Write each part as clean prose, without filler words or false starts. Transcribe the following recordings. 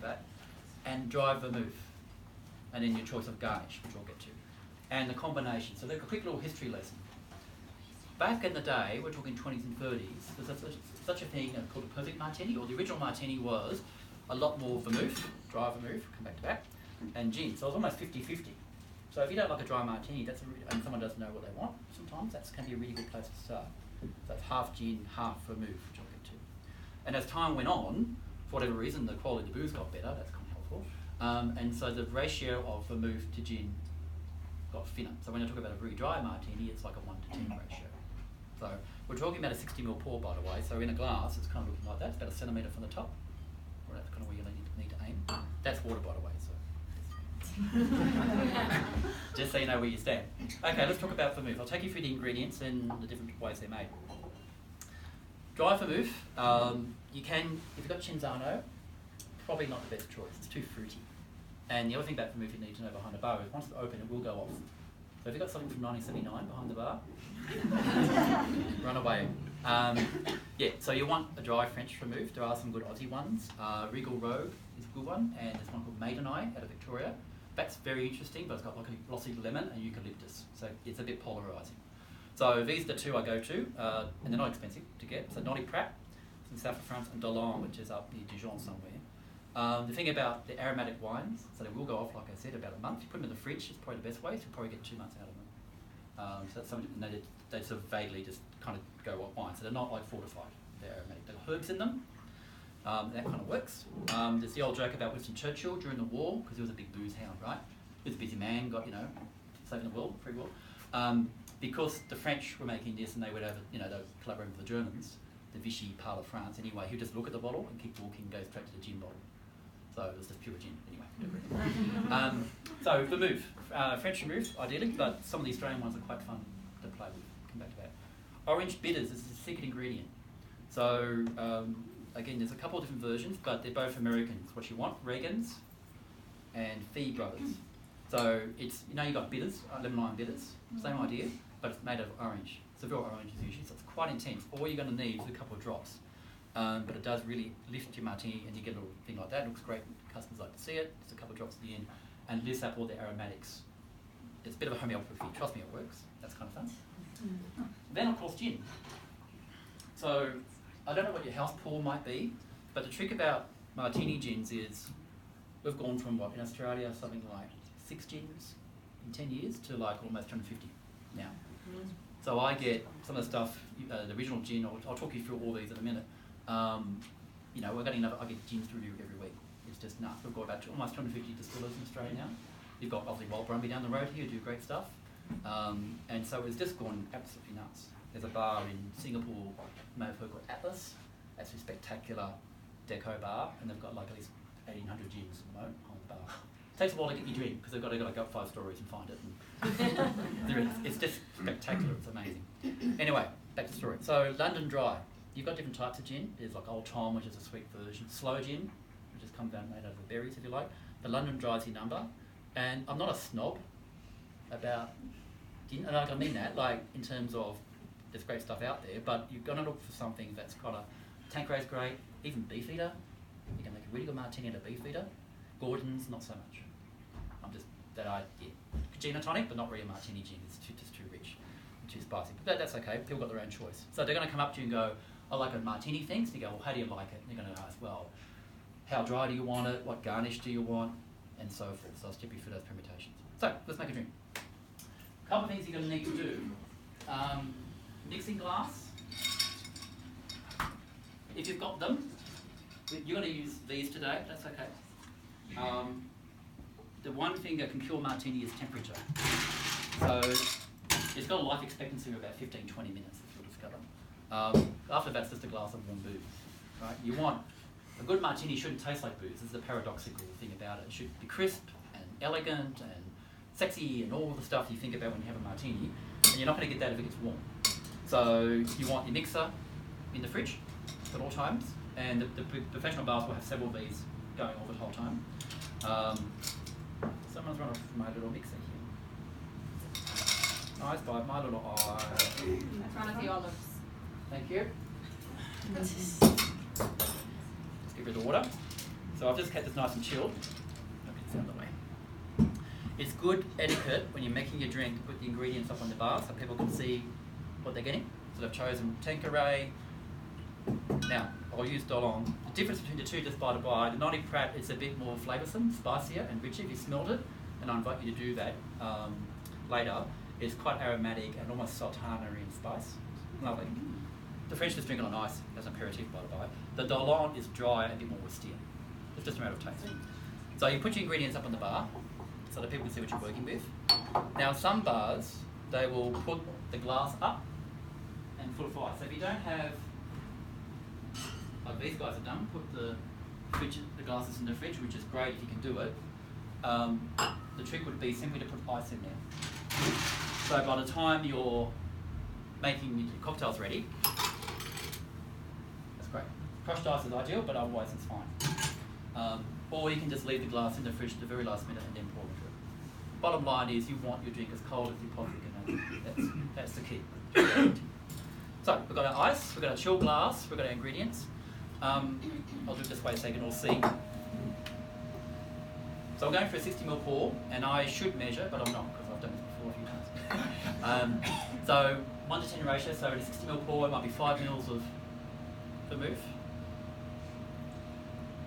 that, and dry vermouth, and then your choice of garnish, which we'll get to, and the combination. So, a quick little history lesson. Back in the day, we're talking 20s and 30s, there's such a thing called a perfect martini, or the original martini was a lot more vermouth, dry vermouth, come back to that, and gin. So it was almost 50-50. So if you don't like a dry martini, and someone doesn't know what they want, sometimes that can be a really good place to start. So it's half gin, half vermouth, which I'll get to. And as time went on, for whatever reason, the quality of the booze got better, that's kind of helpful. And so the ratio of vermouth to gin got thinner. So when I talk about a very dry martini, it's like a 1-to-10 ratio. So we're talking about a 60ml pour, by the way. So in a glass, it's kind of looking like that. It's about a centimetre from the top. Well, that's kind of where you need to aim. That's water, by the way. So just so you know where you stand. Okay, let's talk about vermouth. I'll take you through the ingredients and the different ways they're made. Dry vermouth, you can, if you've got Cinzano, probably not the best choice. It's too fruity. And the other thing about vermouth you need to know behind the bar is once it's open, it will go off. So if you've got something from 1979 behind the bar, run away. Yeah, so you want a dry French vermouth. There are some good Aussie ones. Regal Rogue is a good one, and there's one called Maiden Eye out of Victoria. That's very interesting, but it's got like a glossy lemon and eucalyptus, so it's a bit polarising. So these are the two I go to, and they're not expensive to get. So Nolly Prat, in south of France, and Dolan, which is up near Dijon somewhere. The thing about the aromatic wines, so they will go off, like I said, about a month. You put them in the fridge, it's probably the best way, so you'll probably get 2 months out of them. So that's something, and they sort of vaguely just kind of go off wine, so they're not like fortified, they're aromatic. They've got herbs in them, that kind of works. There's the old joke about Winston Churchill during the war, because he was a big booze hound, right? He was a busy man, got, saving the world, free world. Because the French were making this and they would have, they were collaborating with the Germans, the Vichy part of France anyway, he'd just look at the bottle and keep walking, go straight to the gin bottle. So it was just pure gin, anyway. So vermouth, French vermouth ideally, but some of the Australian ones are quite fun to play with. Come back to that. Orange bitters is the secret ingredient. So again, there's a couple of different versions, but they're both Americans. What you want, Reagan's and Fee Brothers. So it's, you've got bitters, lemon lime bitters, same idea, but it's made of orange. Seville oranges usually, so it's quite intense. All you're going to need is a couple of drops. But it does really lift your martini and you get a little thing like that. It looks great, customers like to see it. Just a couple of drops at the end and lifts up all the aromatics. It's a bit of a homeopathy, trust me it works. That's kind of fun. Then of course gin. So I don't know what your house pour might be, but the trick about martini gins is we've gone from what in Australia, something like 6 gins in 10 years to like almost 250 now. So I get some of the stuff, the original gin, I'll talk you through all these in a minute. We're getting I get gins through every week. It's just nuts. We've got about almost 250 distillers in Australia now. You've got obviously Wild Brumby down the road here who do great stuff. And so it's just gone absolutely nuts. There's a bar in Singapore, you may have heard, called Atlas. That's a spectacular deco bar, and they've got like at least 1,800 gins at the moment on the bar. It takes a while to get your drink because they've got to go up 5 stories and find it. And it's just spectacular, it's amazing. Anyway, back to the story. So London Dry, you've got different types of gin. There's like Old Tom, which is a sweet version. Slow gin, which just comes out made out of berries if you like. The London Dry is your number. And I'm not a snob about gin, and I mean that, like in terms of there's great stuff out there, but you're going to look for something that's got a Tanqueray's great, even Beefeater. You can make a really good martini out of Beefeater. Gordon's, not so much. Gin and tonic, but not really a martini gin. It's just too rich, too spicy. But that's okay. People got their own choice. So they're going to come up to you and go, I like a martini thing. So you go, well, how do you like it? And they're going to ask, well, how dry do you want it? What garnish do you want? And so forth. So I'll step you through those permutations. So let's make a drink. A couple of things you're going to need to do. Mixing glass. If you've got them, you're going to use these today. That's okay. The one thing that can kill martini is temperature. So it's got a life expectancy of about 15-20 minutes, if you'll discover. After that's just a glass of warm booze. Right? You want a good martini shouldn't taste like booze. This is the paradoxical thing about it. It should be crisp and elegant and sexy and all the stuff you think about when you have a martini, and you're not going to get that if it gets warm. So you want your mixer in the fridge at all times, and the professional bars will have several of these going all the whole time. Someone's run off my little mixer here. Nice by my little eye. That's one of the olives. Thank you. Let's get rid of the water. So I've just kept this nice and chilled. I'll get this out of the way. It's good etiquette when you're making your drink to put the ingredients up on the bar so people can see what they're getting. So I've chosen Tanqueray. Now, I'll use Dolong. The difference between the two, just by the by, the 90 Prat is a bit more flavoursome, spicier and richer if you smelled it, and I invite you to do that later. It's quite aromatic and almost sultana in spice. Lovely. The French just drink it on ice as an aperitif, by the by. The Dolong is dry and a bit more austere. It's just a matter of taste. So you put your ingredients up on the bar so that people can see what you're working with. Now, some bars, they will put the glass up and full of ice. So if you don't have, like these guys have done, put the glasses in the fridge, which is great if you can do it. The trick would be simply to put ice in there. So by the time you're making your cocktails ready, that's great. Crushed ice is ideal, but otherwise it's fine. Or you can just leave the glass in the fridge at the very last minute and then pour into it. Bottom line is you want your drink as cold as you possibly can make it. That's the key. So we've got our ice, we've got our chill glass, we've got our ingredients. I'll do it this way so you can all see. So I'm going for a 60ml pour, and I should measure, but I'm not because I've done this before a few times. So 1 to 10 ratio, so in a 60ml pour it might be 5 mils of vermouth.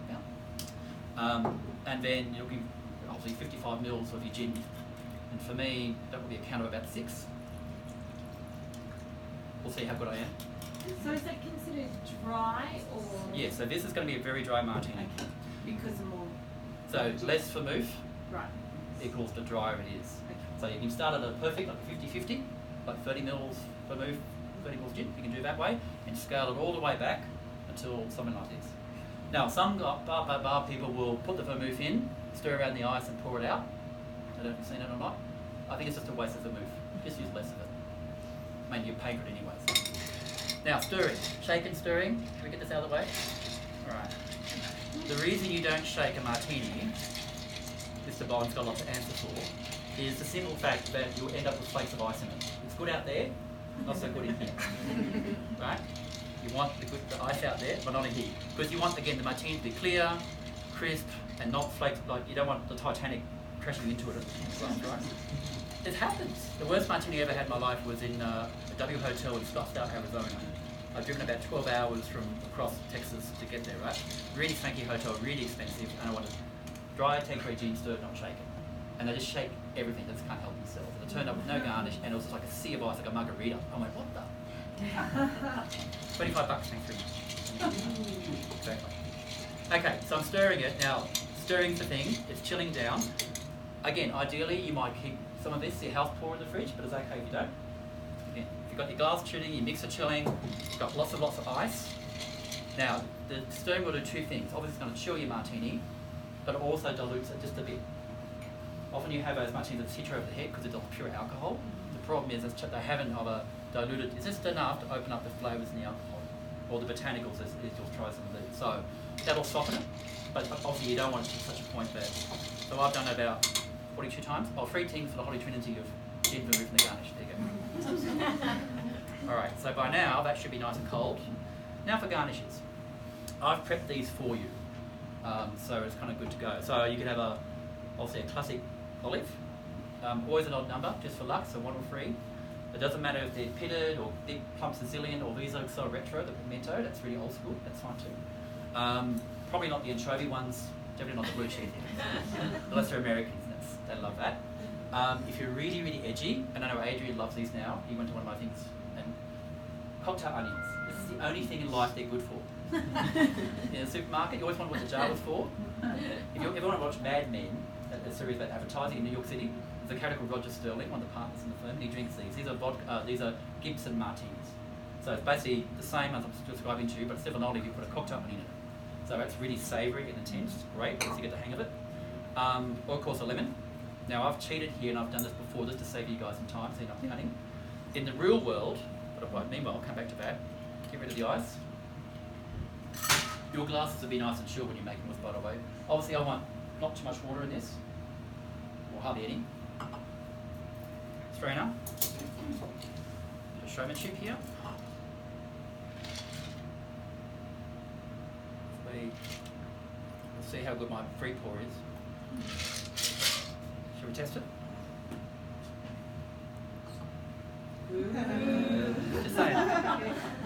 Yeah. And then you're looking obviously 55 mils of your gin. And for me, that would be a count of about 6. We'll see how good I am. So is that considered dry or? Yeah, so this is going to be a very dry martini. Okay. Because of more. So less vermouth Right. equals the drier it is. Okay. So you can start at a perfect, like 50-50, like 30 mils vermouth, 30 mils gin. You can do it that way and scale it all the way back until something like this. Now, some bar people will put the vermouth in, stir around the ice and pour it out. I don't know if you've seen it or not. I think it's just a waste of vermouth. Just use less of it. I mean, you're paying for it anyways. Now, stirring. Shake and stirring. Can we get this out of the way? Alright. The reason you don't shake a martini, Mr. Bond's got a lot to answer for, is the simple fact that you'll end up with flakes of ice in it. It's good out there, not so good in here. Right? You want the ice out there, but not in here. Because you want, again, the martini to be clear, crisp, and not flakes, like you don't want the Titanic crashing into it at the glass, right? It happens. The worst martini I ever had in my life was in a W Hotel in Scottsdale, Arizona. I've driven about 12 hours from across Texas to get there, right? Really swanky hotel, really expensive, and I wanted dry Tanqueray gin stirred, not shaken. And they just shake everything, they just can't help themselves. And it turned up with no garnish, and it was just like a sea of ice, like a margarita. I went, what the? $25, thanks very much. Exactly. Okay, so I'm stirring it. Now, stirring's the thing, it's chilling down. Again, ideally, you might keep some of this, your house pour in the fridge, but it's okay if you don't. Again, if you've got your glass chilling, your mixer chilling, you've got lots of ice. Now, the stirring will do two things. Obviously, it's going to chill your martini, but it also dilutes it just a bit. Often you have those martinis that hit you over the head because it's pure alcohol. The problem is that they haven't diluted. It's just enough to open up the flavours in the alcohol, or the botanicals as you'll try some of these. So that'll soften it, but obviously you don't want it to such a point that. So I've done about 42 times. Oh, 3 things for the Holy Trinity of gin, vermouth, and the garnish. There you go. All right. So by now that should be nice and cold. Now for garnishes. I've prepped these for you, so it's kind of good to go. So you can have obviously a classic olive, always an odd number, just for luck, so 1 or 3. It doesn't matter if they're pitted or big plump Sicilian or these are so retro, the pimento, that's really old school, that's fine too. Probably not the anchovy ones, definitely not the blue cheese. Unless they're Americans, they love that. If you're really, really edgy, and I know Adrian loves these now, he went to one of my things, and cocktail onions. This is the only thing in life they're good for. In a supermarket, you always wonder what the jar was for. If you ever want to watch Mad Men, a series about advertising in New York City, there's a character called Roger Sterling, one of the partners in the firm, and he drinks these. These are Gibson Martinis. So it's basically the same as I'm describing to you, but instead of an olive, you put a cocktail onion in it. So it's really savoury and intense. It's great once you get the hang of it. Or of course a lemon. Now I've cheated here and I've done this before just to save you guys some time so you're not cutting. In the real world, but meanwhile I'll come back to that. Get rid of the ice. Your glasses will be nice and chill when you're making this, by the way. Obviously I want not too much water in this, or hardly any. Strainer. Showmanship here. see how good my free pour is. Shall we test it? Just saying.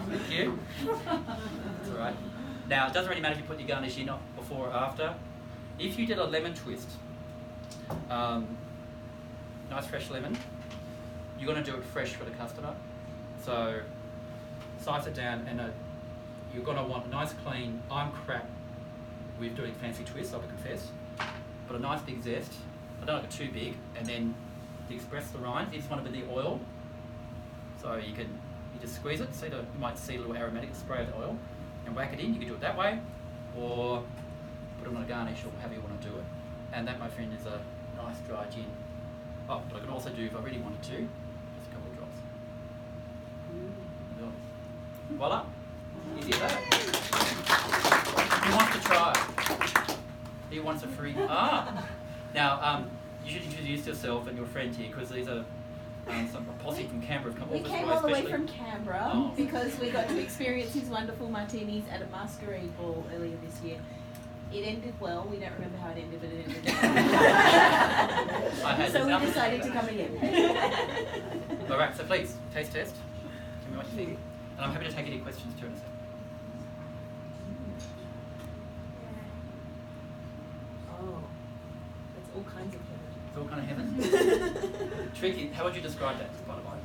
Thank you. That's alright. Now, it doesn't really matter if you put your garnish in before or after. If you did a lemon twist, nice fresh lemon, you're going to do it fresh for the customer. So, size it down, and you're going to want a nice clean. I'm crap with doing fancy twists, I will confess, but a nice big zest. I don't like it too big, and then to express the rinds, you just want it with the oil. So you just squeeze it. You might see a little aromatic spray of the oil, and whack it in. You can do it that way, or put it on a garnish, or however you want to do it. And that, my friend, is a nice dry gin. Oh, but I can also do, if I really wanted to, just a couple of drops. Voila. Easy as that. Who wants to try? Who wants a free? Now, you should introduce yourself and your friend here, because these are some posse from Canberra have come We all this came way, all the way especially. from Canberra because we got to experience his wonderful martinis at a masquerade ball earlier this year. It ended well. We don't remember how it ended, but it ended well. So we decided to come again. All right, so please, taste test. Tell me what you think. And I'm happy to take any questions too in a second. Oh, that's all kinds of heaven. It's all kind of heaven. Tricky. How would you describe that, by the way?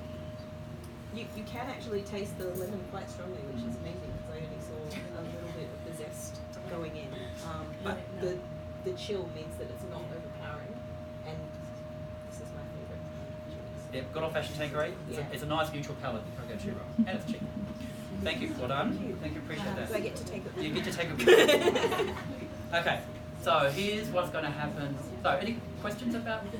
You can actually taste the lemon quite strongly, which is amazing because I only saw a little bit of the zest going in. But the chill means that it's not overpowering, and this is my favourite. Yeah, good old-fashioned Tanqueray. It's a nice neutral palate. You can't go too wrong. And it's cheap. Thank you. Well done. Thank you. Appreciate that. So I get to take it. You get to take it. Okay. So here's what's going to happen. So any questions about